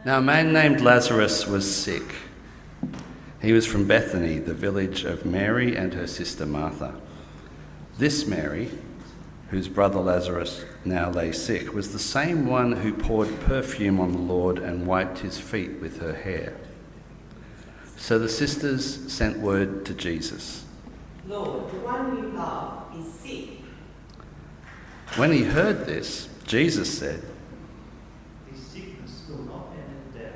Now a man named Lazarus was sick. He was from Bethany, the village of Mary and her sister Martha. This Mary, whose brother Lazarus now lay sick, was the same one who poured perfume on the Lord and wiped his feet with her hair. So the sisters sent word to Jesus, "Lord, the one you love is sick." When he heard this, Jesus said, "This sickness will not end in death.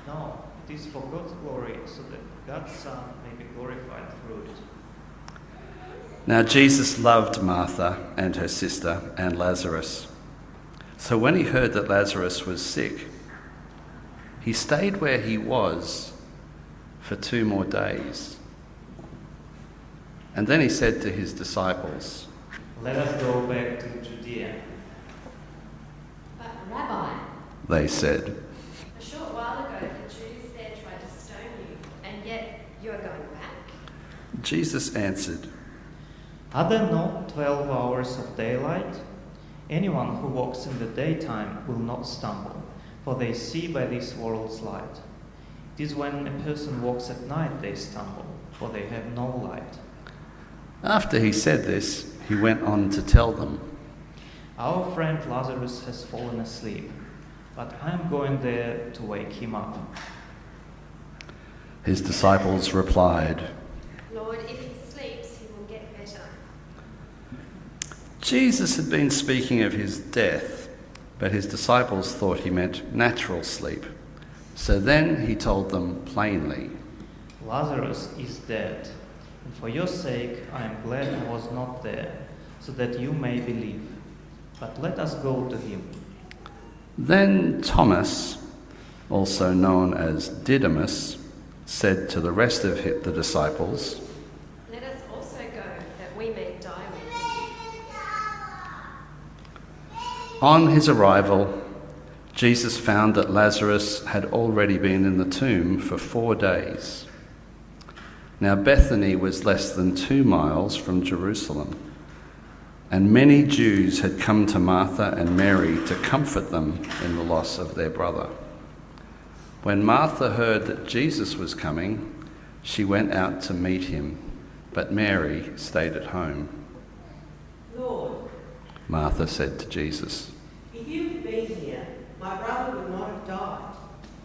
No, it is for God's glory, so that God's Son may be glorified through it." Now Jesus loved Martha and her sister and Lazarus. So when he heard that Lazarus was sick, he stayed where he was for 2 more days. And then he said to his disciples, "Let us go back to Judea." "But Rabbi," they said, "a short while ago the Jews there tried to stone you, and yet you are going back?" Jesus answered, "Are there not 12 hours of daylight? Anyone who walks in the daytime will not stumble, for they see by this world's light. It is when a person walks at night they stumble, for they have no light." After he said this, he went on to tell them, "Our friend Lazarus has fallen asleep, but I am going there to wake him up." His disciples replied, "Lord, if he sleeps, he will get better." Jesus had been speaking of his death, but his disciples thought he meant natural sleep. So then he told them plainly, "Lazarus is dead, and for your sake I am glad I was not there, so that you may believe. But let us go to him." Then Thomas, also known as Didymus, said to the rest of the disciples, "Let us also go, that we may die with him." On his arrival, Jesus found that Lazarus had already been in the tomb for 4 days. Now Bethany was less than 2 miles from Jerusalem, and many Jews had come to Martha and Mary to comfort them in the loss of their brother. When Martha heard that Jesus was coming, she went out to meet him, but Mary stayed at home. "Lord, Martha said to Jesus, if you had been here, my brother would not have died.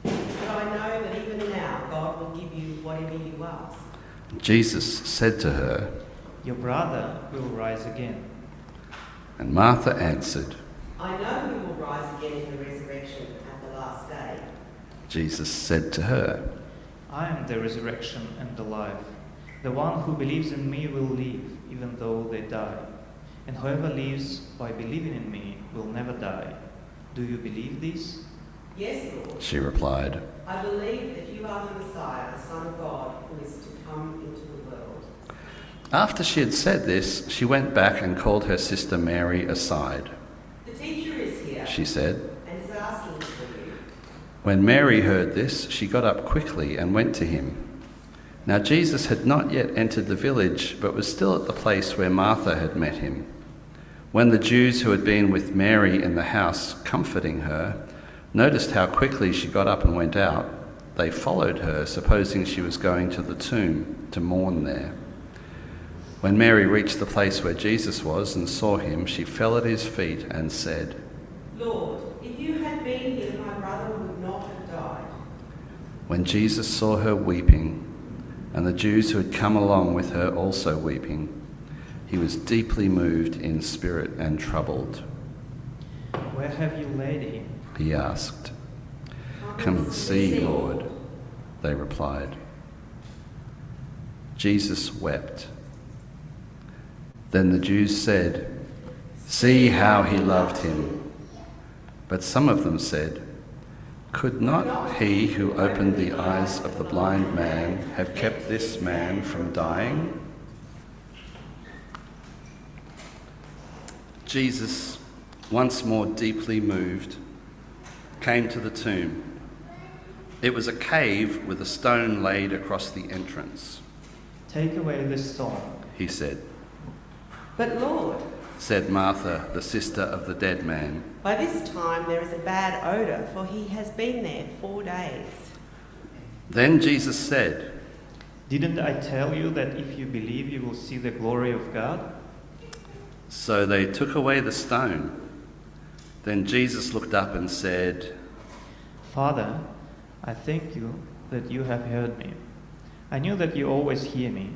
But I know that even now God will give you whatever you ask." Jesus said to her, "Your brother will rise again." and Martha answered, "I know he will rise again in the resurrection at the last day." Jesus said to her, "I am the resurrection and the life. The one who believes in me will live, even though they die. And whoever lives by believing in me will never die. Do you believe this?" "Yes, Lord. she replied. I believe that you are the Messiah, the Son of God, who is to come into the world." After she had said this, she went back and called her sister Mary aside. "The teacher is here," She said. "and is asking for you." When Mary heard this, she got up quickly and went to him. Now Jesus had not yet entered the village, but was still at the place where Martha had met him. When the Jews who had been with Mary in the house, comforting her, noticed how quickly she got up and went out, they followed her, supposing she was going to the tomb to mourn there. When Mary reached the place where Jesus was and saw him, she fell at his feet and said, "Lord, if you had been here, my brother would not have died." When Jesus saw her weeping, and the Jews who had come along with her also weeping, he was deeply moved in spirit and troubled. "Where have you laid him?" He asked. "Come and see, Lord," they replied. Jesus wept. Then the Jews said, "See how he loved him." But some of them said, "Could not he who opened the eyes of the blind man have kept this man from dying?" Jesus, once more deeply moved, came to the tomb. It was a cave with a stone laid across the entrance. "Take away this stone." He said. "But Lord," said Martha, the sister of the dead man. By this time there is a bad odour, for he has been there 4 days. Then Jesus said, Didn't I tell you that if you believe you will see the glory of God? So they took away the stone. Then Jesus looked up and said, Father, I thank you that you have heard me. I knew that you always hear me,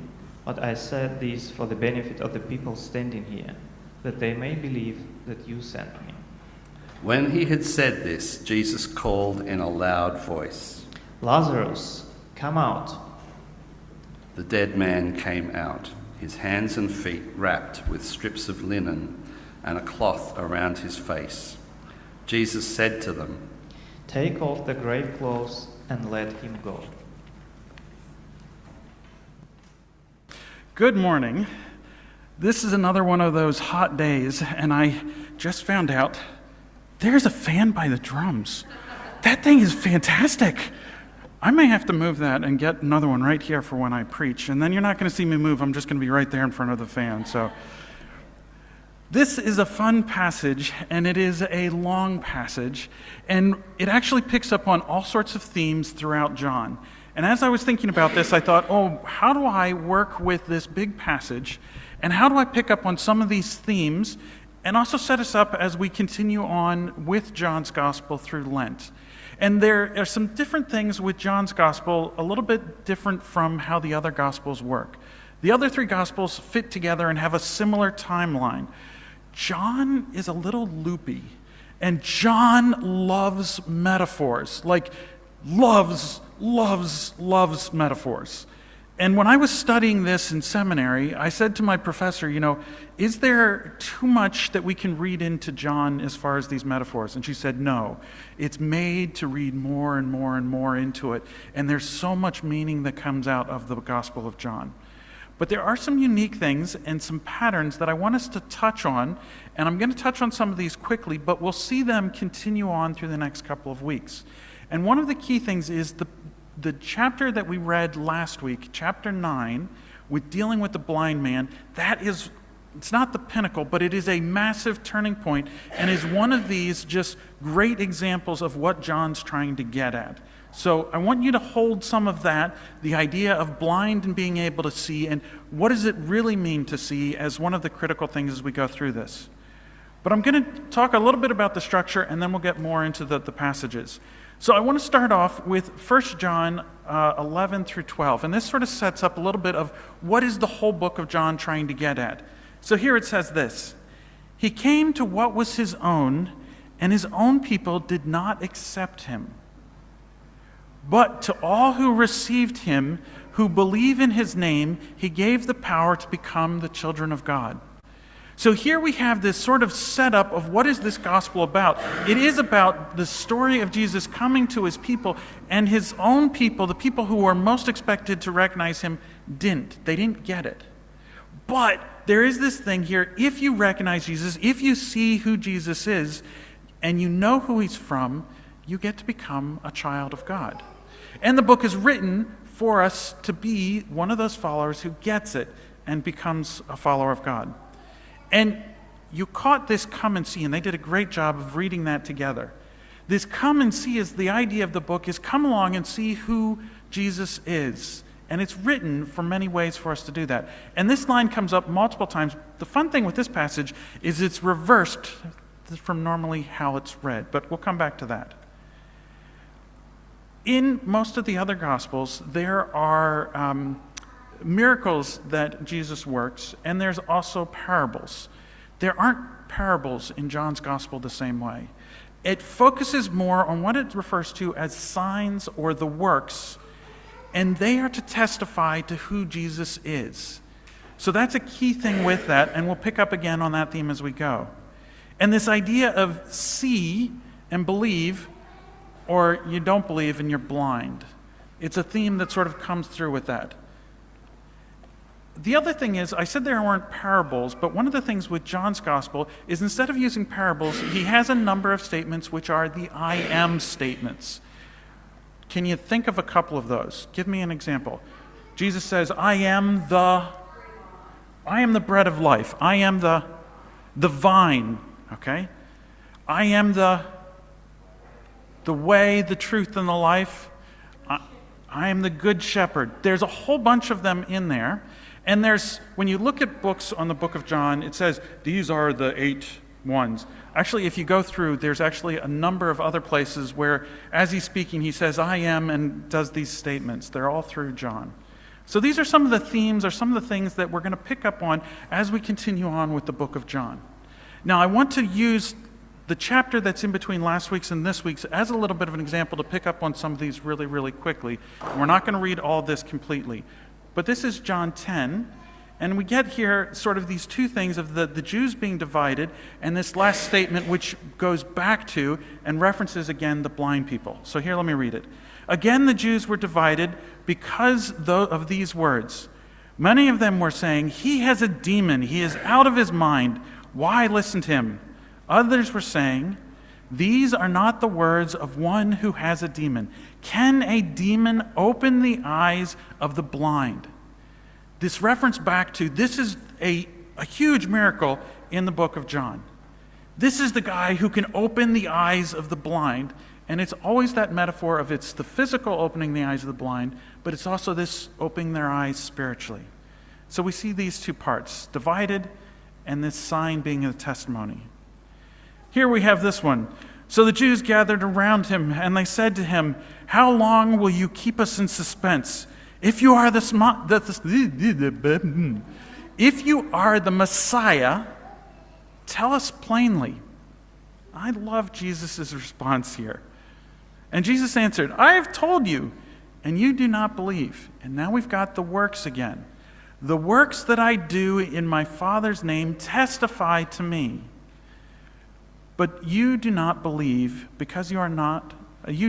but I said this for the benefit of the people standing here, that they may believe that you sent me. When he had said this, Jesus called in a loud voice, Lazarus, come out. The dead man came out, his hands and feet wrapped with strips of linen and a cloth around his face. Jesus said to them, Take off the grave clothes and let him go. Good morning. This is another one of those hot days, and I just found out there's a fan by the drums. That thing is fantastic. I may have to move that and get another one right here for when I preach, and then you're not going to see me move. I'm just going to be right there in front of the fan. So this is a fun passage, and it is a long passage, and it actually picks up on all sorts of themes throughout John. And as I was thinking about this, I thought, how do I work with this big passage, and how do I pick up on some of these themes, and also set us up as we continue on with John's Gospel through Lent. And there are some different things with John's Gospel, a little bit different from how the other Gospels work. The other three Gospels fit together and have a similar timeline. John is a little loopy, and John loves metaphors, like loves metaphors. And when I was studying this in seminary, I said to my professor, is there too much that we can read into John as far as these metaphors? And she said, no, it's made to read more and more and more into it. And there's so much meaning that comes out of the Gospel of John. But there are some unique things and some patterns that I want us to touch on. And I'm going to touch on some of these quickly, but we'll see them continue on through the next couple of weeks. And one of the key things is the chapter that we read last week, chapter 9, with dealing with the blind man. It's not the pinnacle, but it is a massive turning point and is one of these just great examples of what John's trying to get at. So I want you to hold some of that, the idea of blind and being able to see, and what does it really mean to see, as one of the critical things as we go through this. But I'm going to talk a little bit about the structure, and then we'll get more into the passages. So I want to start off with 1 John 11 through 12, and this sort of sets up a little bit of what is the whole book of John trying to get at. So here it says this: He came to what was his own, and his own people did not accept him. But to all who received him, who believe in his name, he gave the power to become the children of God. So here we have this sort of setup of what is this gospel about. It is about the story of Jesus coming to his people, and his own people, the people who were most expected to recognize him, didn't. They didn't get it. But there is this thing here: if you recognize Jesus, if you see who Jesus is, and you know who he's from, you get to become a child of God. And the book is written for us to be one of those followers who gets it and becomes a follower of God. And you caught this come and see, and they did a great job of reading that together. This come and see is the idea of the book, is come along and see who Jesus is. And it's written for many ways for us to do that. And this line comes up multiple times. The fun thing with this passage is it's reversed from normally how it's read, but we'll come back to that. In most of the other Gospels, there are miracles that Jesus works, and there's also parables. There aren't parables in John's Gospel the same way. It focuses more on what it refers to as signs or the works, and they are to testify to who Jesus is. So that's a key thing with that, and we'll pick up again on that theme as we go. And this idea of see and believe, or you don't believe and you're blind. It's a theme that sort of comes through with that. The other thing is, I said there weren't parables, but one of the things with John's Gospel is instead of using parables, he has a number of statements which are the I am statements. Can you think of a couple of those? Give me an example. Jesus says, I am the bread of life. I am the the vine, okay? I am the way, the truth, and the life. I am the good shepherd. There's a whole bunch of them in there. And when you look at books on the book of John, it says, these are the 8 ones. Actually, if you go through, there's actually a number of other places where, as he's speaking, he says, I am, and does these statements. They're all through John. So these are some of the themes or some of the things that we're going to pick up on as we continue on with the book of John. Now, I want to use the chapter that's in between last week's and this week's as a little bit of an example to pick up on some of these really, really quickly. We're not going to read all this completely. But this is John 10, and we get here sort of these two things of the Jews being divided, and this last statement which goes back to and references again the blind people. So here, let me read it. Again, the Jews were divided because of these words. Many of them were saying, he has a demon, he is out of his mind. Why listen to him? Others were saying, these are not the words of one who has a demon. Can a demon open the eyes of the blind? This reference back to, this is a huge miracle in the book of John. This is the guy who can open the eyes of the blind, and it's always that metaphor of it's the physical opening the eyes of the blind, but it's also this opening their eyes spiritually. So we see these two parts, divided and this sign being a testimony. Here we have this one. So the Jews gathered around him, and they said to him, how long will you keep us in suspense? If you are the Messiah, tell us plainly. I love Jesus' response here. And Jesus answered, I have told you, and you do not believe. And now we've got the works again. The works that I do in my Father's name testify to me. But you do not believe because you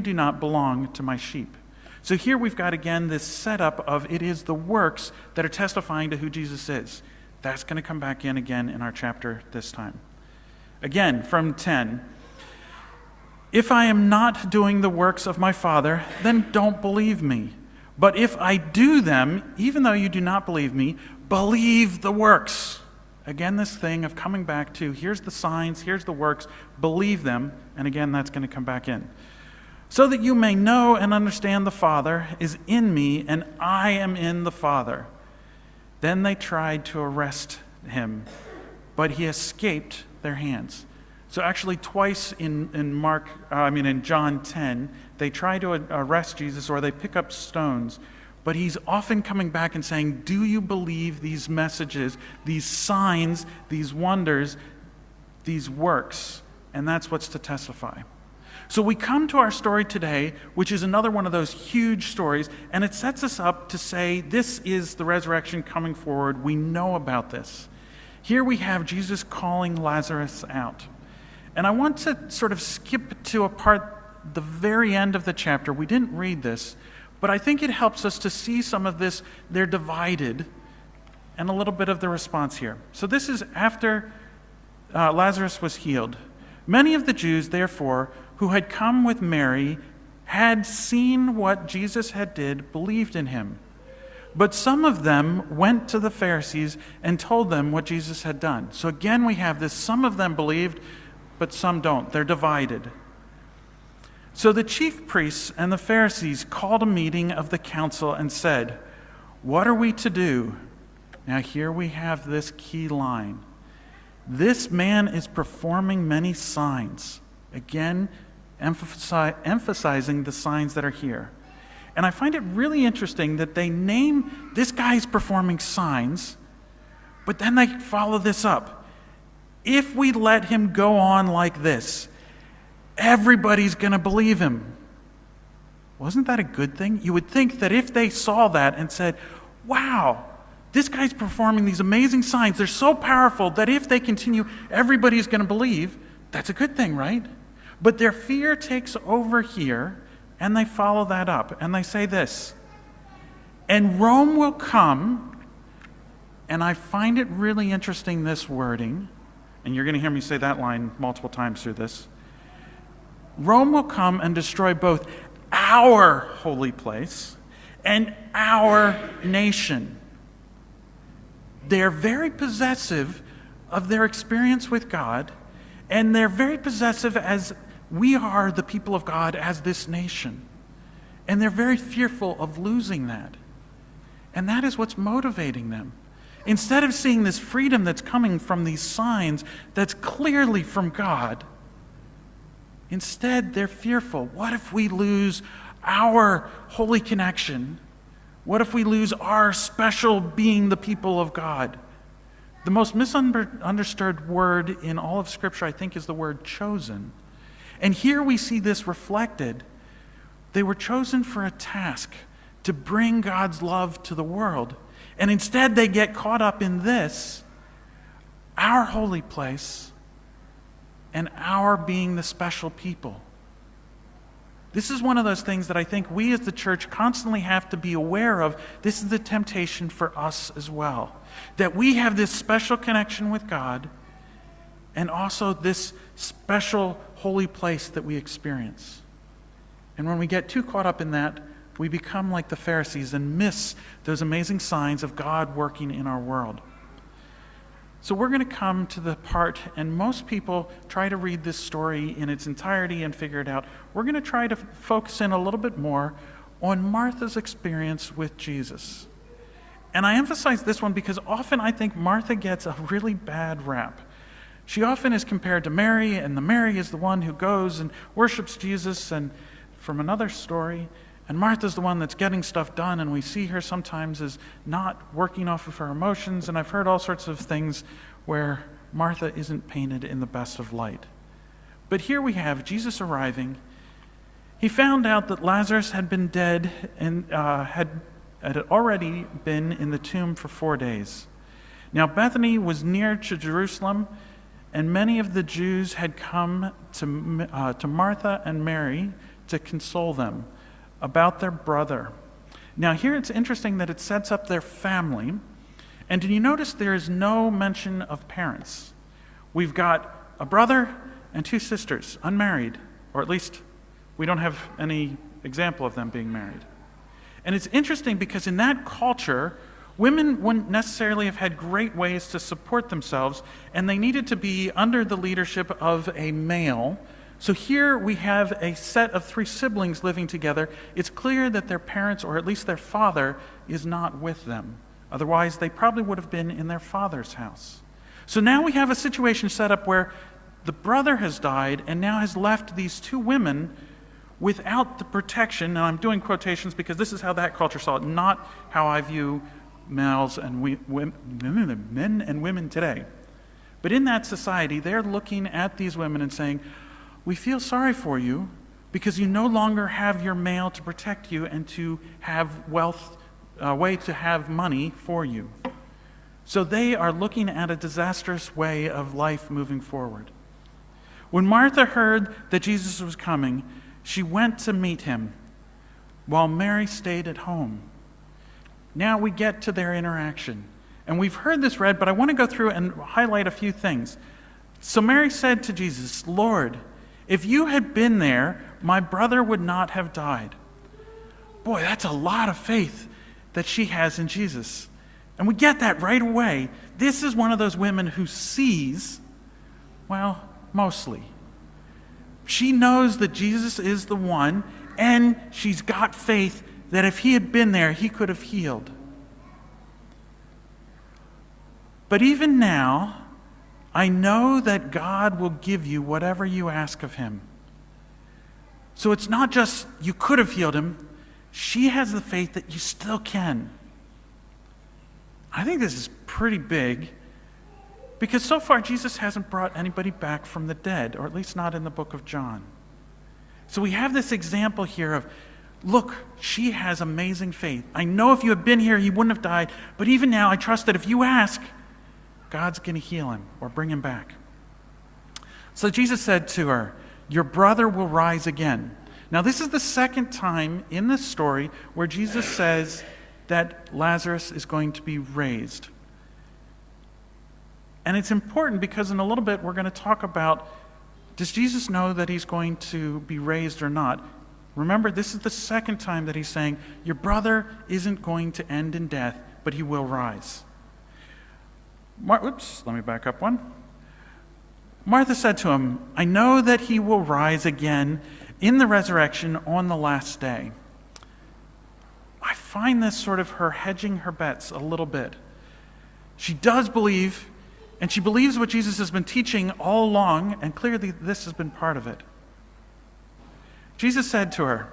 do not belong to my sheep. So here we've got again this setup of it is the works that are testifying to who Jesus is. That's going to come back in again in our chapter this time. Again, from 10. If I am not doing the works of my Father, then don't believe me. But if I do them, even though you do not believe me, believe the works. Again, this thing of coming back to, here's the signs, here's the works, believe them, and again, that's going to come back in. So that you may know and understand the Father is in me, and I am in the Father. Then they tried to arrest him, but he escaped their hands. So actually twice in John 10, they try to arrest Jesus, or they pick up stones. But he's often coming back and saying, do you believe these messages, these signs, these wonders, these works? And that's what's to testify. So we come to our story today, which is another one of those huge stories, and it sets us up to say, this is the resurrection coming forward. We know about this. Here we have Jesus calling Lazarus out. And I want to sort of skip to a part, the very end of the chapter. We didn't read this, but I think it helps us to see some of this. They're divided, and a little bit of the response here. So this is after Lazarus was healed. Many of the Jews, therefore, who had come with Mary, had seen what Jesus had did, believed in him. But some of them went to the Pharisees and told them what Jesus had done. So again, we have this, some of them believed, but some don't. They're divided. So the chief priests and the Pharisees called a meeting of the council and said, what are we to do? Now here we have this key line. This man is performing many signs. Again, emphasizing the signs that are here. And I find it really interesting that they name this guy's performing signs, but then they follow this up. If we let him go on like this, everybody's going to believe him. Wasn't that a good thing? You would think that if they saw that and said, wow, this guy's performing these amazing signs, they're so powerful that if they continue, everybody's going to believe. That's a good thing, right? But their fear takes over here, and they follow that up. And they say this, and Rome will come, and I find it really interesting, this wording, and you're going to hear me say that line multiple times through this. Rome will come and destroy both our holy place and our nation. They're very possessive of their experience with God, and they're very possessive as we are the people of God as this nation. And they're very fearful of losing that. And that is what's motivating them. Instead of seeing this freedom that's coming from these signs that's clearly from God, instead they're fearful. What if we lose our holy connection? What if we lose our special being the people of God? The most misunderstood word in all of Scripture, I think, is the word chosen. And here we see this reflected. They were chosen for a task to bring God's love to the world. And instead they get caught up in this, our holy place, and our being the special people. This is one of those things that I think we as the church constantly have to be aware of. This is the temptation for us as well. That we have this special connection with God and also this special holy place that we experience. And when we get too caught up in that, we become like the Pharisees and miss those amazing signs of God working in our world. So we're going to come to the part, and most people try to read this story in its entirety and figure it out. We're going to try to focus in a little bit more on Martha's experience with Jesus. And I emphasize this one because often I think Martha gets a really bad rap. She often is compared to Mary, and the Mary is the one who goes and worships Jesus and from another story. And Martha's the one that's getting stuff done, and we see her sometimes as not working off of her emotions, and I've heard all sorts of things where Martha isn't painted in the best of light. But here we have Jesus arriving. He found out that Lazarus had been dead and had already been in the tomb for 4 days. Now Bethany was near to Jerusalem, and many of the Jews had come to Martha and Mary to console them about their brother. Now here it's interesting that it sets up their family. And did you notice there is no mention of parents? We've got a brother and 2 sisters, unmarried, or at least we don't have any example of them being married. And it's interesting because in that culture, women wouldn't necessarily have had great ways to support themselves, and they needed to be under the leadership of a male. So here we have a set of 3 siblings living together. It's clear that their parents, or at least their father, is not with them. Otherwise, they probably would have been in their father's house. So now we have a situation set up where the brother has died and now has left these 2 women without the protection. Now I'm doing quotations because this is how that culture saw it, not how I view males and men and women today. But in that society, they're looking at these women and saying, we feel sorry for you because you no longer have your male to protect you and to have wealth, a way to have money for you. So they are looking at a disastrous way of life moving forward. When Martha heard that Jesus was coming, she went to meet him, while Mary stayed at home. Now we get to their interaction. And we've heard this read, but I want to go through and highlight a few things. So Mary said to Jesus, Lord, if you had been there, my brother would not have died. Boy, that's a lot of faith that she has in Jesus. And we get that right away. This is one of those women who sees, well, mostly. She knows that Jesus is the one, and she's got faith that if he had been there, he could have healed. But even now, I know that God will give you whatever you ask of him. So it's not just you could have healed him. She has the faith that you still can. I think this is pretty big because so far Jesus hasn't brought anybody back from the dead, or at least not in the book of John. So we have this example here of, look, she has amazing faith. I know if you had been here, he wouldn't have died, but even now I trust that if you ask, God's going to heal him or bring him back. So Jesus said to her, your brother will rise again. Now this is the second time in this story where Jesus says that Lazarus is going to be raised. And it's important because in a little bit we're going to talk about, does Jesus know that he's going to be raised or not? Remember, this is the second time that he's saying, your brother isn't going to end in death, but he will rise. Let me back up one. Martha said to him, I know that he will rise again in the resurrection on the last day. I find this sort of her hedging her bets a little bit. She does believe, and she believes what Jesus has been teaching all along, and clearly this has been part of it. Jesus said to her,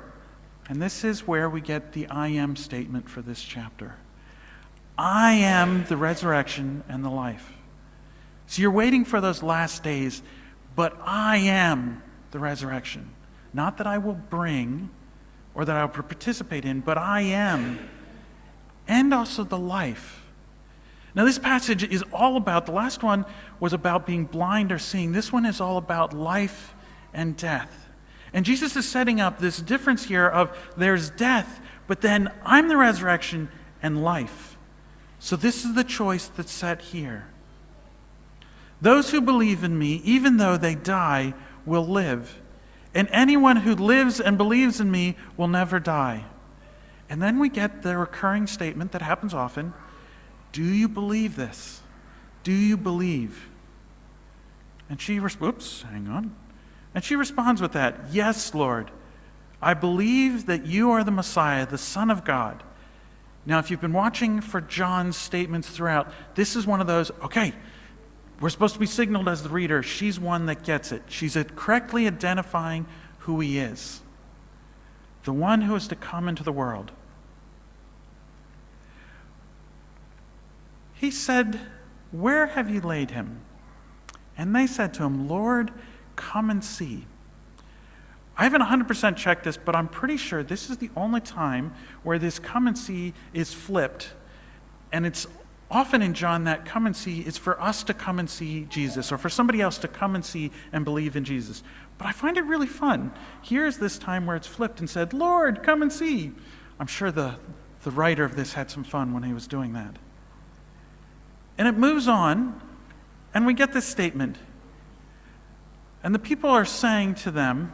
and this is where we get the I am statement for this chapter. I am the resurrection and the life. So you're waiting for those last days, but I am the resurrection. Not that I will bring or that I will participate in, but I am. And also the life. Now this passage is all about, the last one was about being blind or seeing. This one is all about life and death. And Jesus is setting up this difference here of there's death, but then I'm the resurrection and life. So this is the choice that's set here. Those who believe in me, even though they die, will live. And anyone who lives and believes in me will never die. And then we get the recurring statement that happens often. Do you believe this? Do you believe? And she And she responds with that, yes, Lord, I believe that you are the Messiah, the Son of God. Now, if you've been watching for John's statements throughout, this is one of those, okay, we're supposed to be signaled as the reader. She's one that gets it. She's correctly identifying who he is. The one who is to come into the world. He said, where have you laid him? And they said to him, Lord, come and see. I haven't 100% checked this, but I'm pretty sure this is the only time where this come and see is flipped. And it's often in John that come and see is for us to come and see Jesus, or for somebody else to come and see and believe in Jesus. But I find it really fun. Here's this time where it's flipped and said, Lord, come and see. I'm sure the writer of this had some fun when he was doing that. And it moves on, and we get this statement. And the people are saying to them,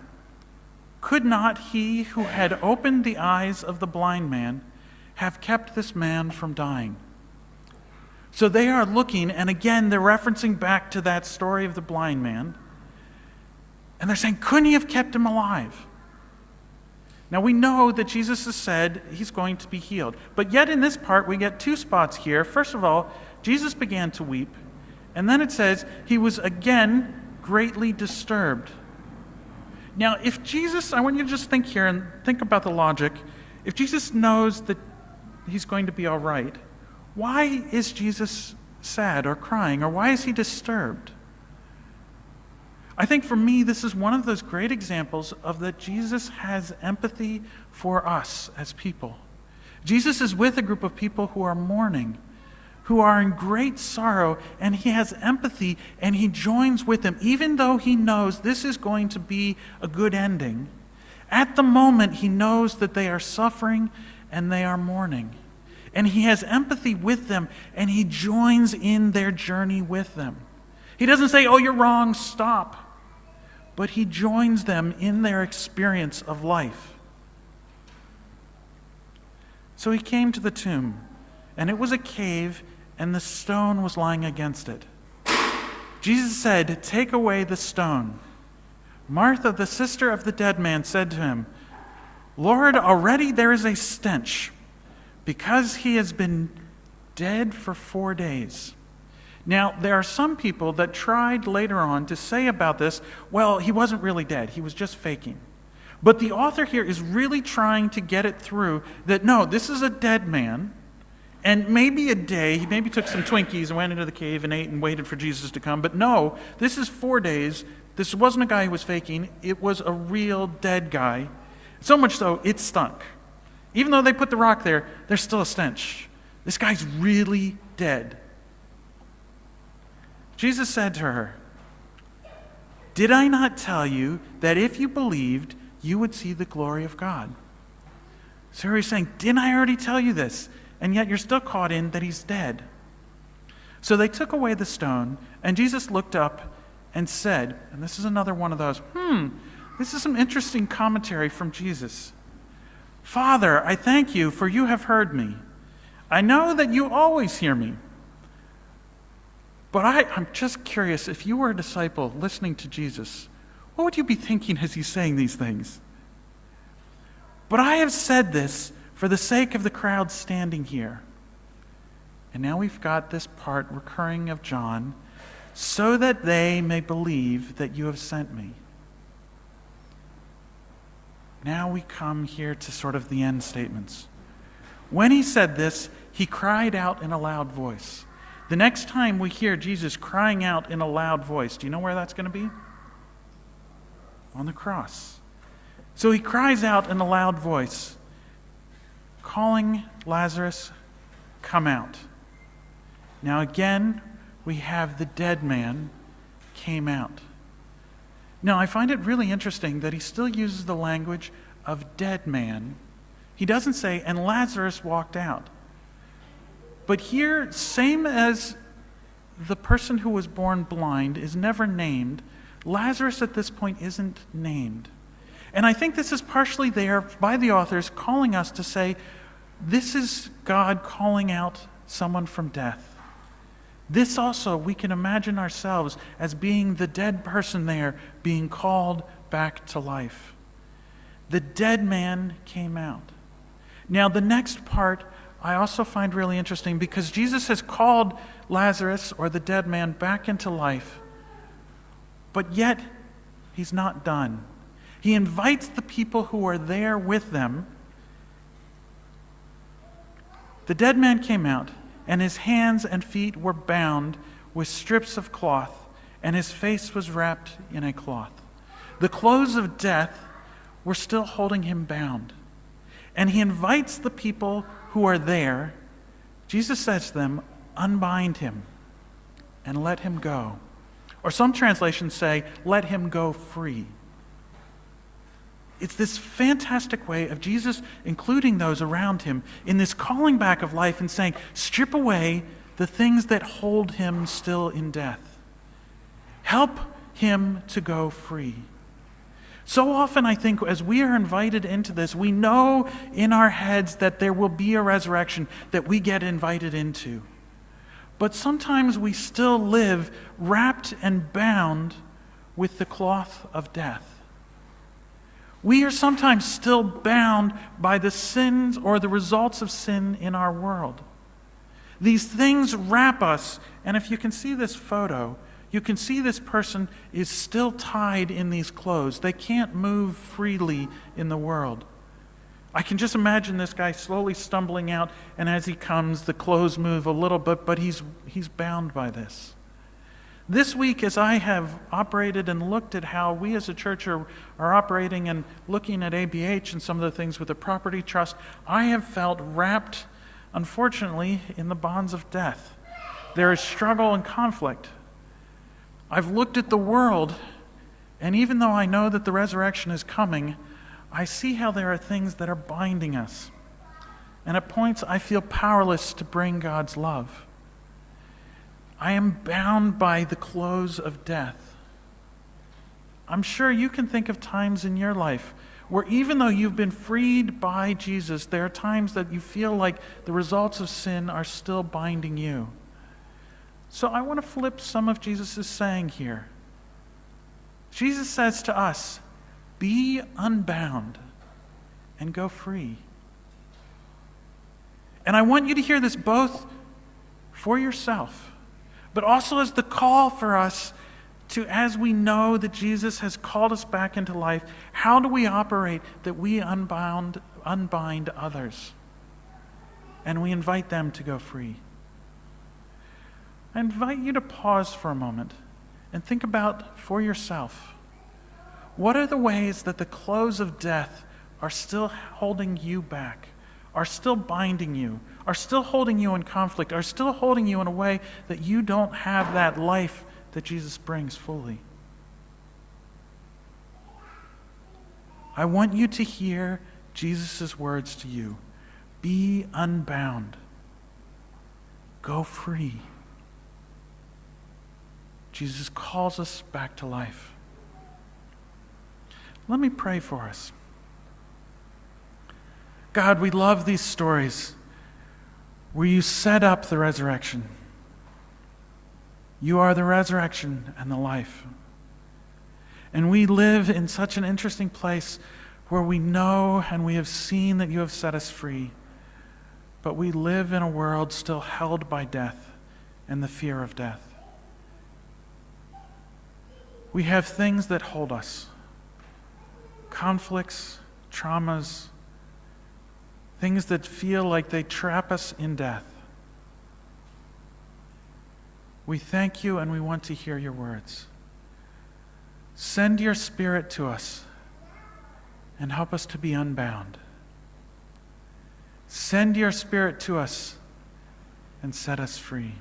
could not he who had opened the eyes of the blind man have kept this man from dying? So they are looking, and again, they're referencing back to that story of the blind man. And they're saying, couldn't he have kept him alive? Now we know that Jesus has said he's going to be healed. But yet in this part, we get two spots here. First of all, Jesus began to weep. And then it says, he was again greatly disturbed. Now, if Jesus, I want you to just think here and think about the logic. If Jesus knows that he's going to be all right, why is Jesus sad or crying, or why is he disturbed? I think for me, this is one of those great examples of that Jesus has empathy for us as people. Jesus is with a group of people who are mourning, who are in great sorrow, and he has empathy, and he joins with them, even though he knows this is going to be a good ending. At the moment, he knows that they are suffering and they are mourning. And he has empathy with them, and he joins in their journey with them. He doesn't say, oh, you're wrong, stop. But he joins them in their experience of life. So he came to the tomb, and it was a cave, and the stone was lying against it. Jesus said, take away the stone. Martha, the sister of the dead man, said to him, Lord, already there is a stench, because he has been dead for 4 days. Now, there are some people that tried later on to say about this, well, he wasn't really dead, he was just faking. But the author here is really trying to get it through that, no, this is a dead man, and maybe a day, he maybe took some Twinkies and went into the cave and ate and waited for Jesus to come, but no, this is 4 days. This wasn't a guy who was faking, it was a real dead guy. So much so, it stunk. Even though they put the rock there, there's still a stench. This guy's really dead. Jesus said to her, did I not tell you that if you believed, you would see the glory of God? So he's saying, didn't I already tell you this? And yet you're still caught in that he's dead. So they took away the stone, and Jesus looked up and said, and this is another one of those, this is some interesting commentary from Jesus. Father, I thank you, for you have heard me. I know that you always hear me. But I'm just curious, if you were a disciple listening to Jesus, what would you be thinking as he's saying these things? But I have said this for the sake of the crowd standing here. And now we've got this part recurring of John, so that they may believe that you have sent me. Now we come here to sort of the end statements. When he said this, he cried out in a loud voice. The next time we hear Jesus crying out in a loud voice, do you know where that's going to be? On the cross. So he cries out in a loud voice, calling Lazarus, come out. Now again, we have the dead man came out. Now I find it really interesting that he still uses the language of dead man. He doesn't say, and Lazarus walked out. But here, same as the person who was born blind is never named, Lazarus at this point isn't named. And I think this is partially there by the authors calling us to say, this is God calling out someone from death. This also, we can imagine ourselves as being the dead person there, being called back to life. The dead man came out. Now, the next part I also find really interesting because Jesus has called Lazarus, or the dead man, back into life. But yet, he's not done. He invites the people who are there with them. The dead man came out, and his hands and feet were bound with strips of cloth, and his face was wrapped in a cloth. The clothes of death were still holding him bound. And he invites the people who are there. Jesus says to them, unbind him and let him go. Or some translations say, let him go free. It's this fantastic way of Jesus including those around him in this calling back of life and saying, strip away the things that hold him still in death. Help him to go free. So often I think as we are invited into this, we know in our heads that there will be a resurrection that we get invited into. But sometimes we still live wrapped and bound with the cloth of death. We are sometimes still bound by the sins or the results of sin in our world. These things wrap us, and if you can see this photo, you can see this person is still tied in these clothes. They can't move freely in the world. I can just imagine this guy slowly stumbling out, and as he comes, the clothes move a little bit, but he's bound by this. This week, as I have operated and looked at how we as a church are operating and looking at ABH and some of the things with the property trust, I have felt wrapped, unfortunately, in the bonds of death. There is struggle and conflict. I've looked at the world, and even though I know that the resurrection is coming, I see how there are things that are binding us. And at points I feel powerless to bring God's love. I am bound by the clothes of death. I'm sure you can think of times in your life where even though you've been freed by Jesus, there are times that you feel like the results of sin are still binding you. So I want to flip some of Jesus' saying here. Jesus says to us, be unbound and go free. And I want you to hear this both for yourself, but also as the call for us to, as we know that Jesus has called us back into life, how do we operate that we unbind others and we invite them to go free? I invite you to pause for a moment and think about for yourself, what are the ways that the clothes of death are still holding you back, are still binding you, are still holding you in conflict, are still holding you in a way that you don't have that life that Jesus brings fully? I want you to hear Jesus' words to you. Be unbound. Go free. Jesus calls us back to life. Let me pray for us. God, we love these stories where you set up the resurrection. You are the resurrection and the life. And we live in such an interesting place where we know and we have seen that you have set us free, but we live in a world still held by death and the fear of death. We have things that hold us, conflicts, traumas, things that feel like they trap us in death. We thank you and we want to hear your words. Send your Spirit to us and help us to be unbound. Send your Spirit to us and set us free.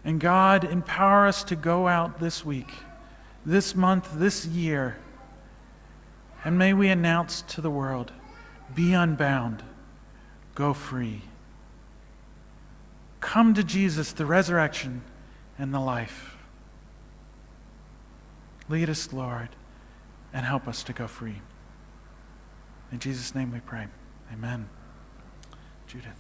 And God, empower us to go out this week, this month, this year, and may we announce to the world, be unbound, go free. Come to Jesus, the resurrection and the life. Lead us, Lord, and help us to go free. In Jesus' name we pray. Amen. Judith.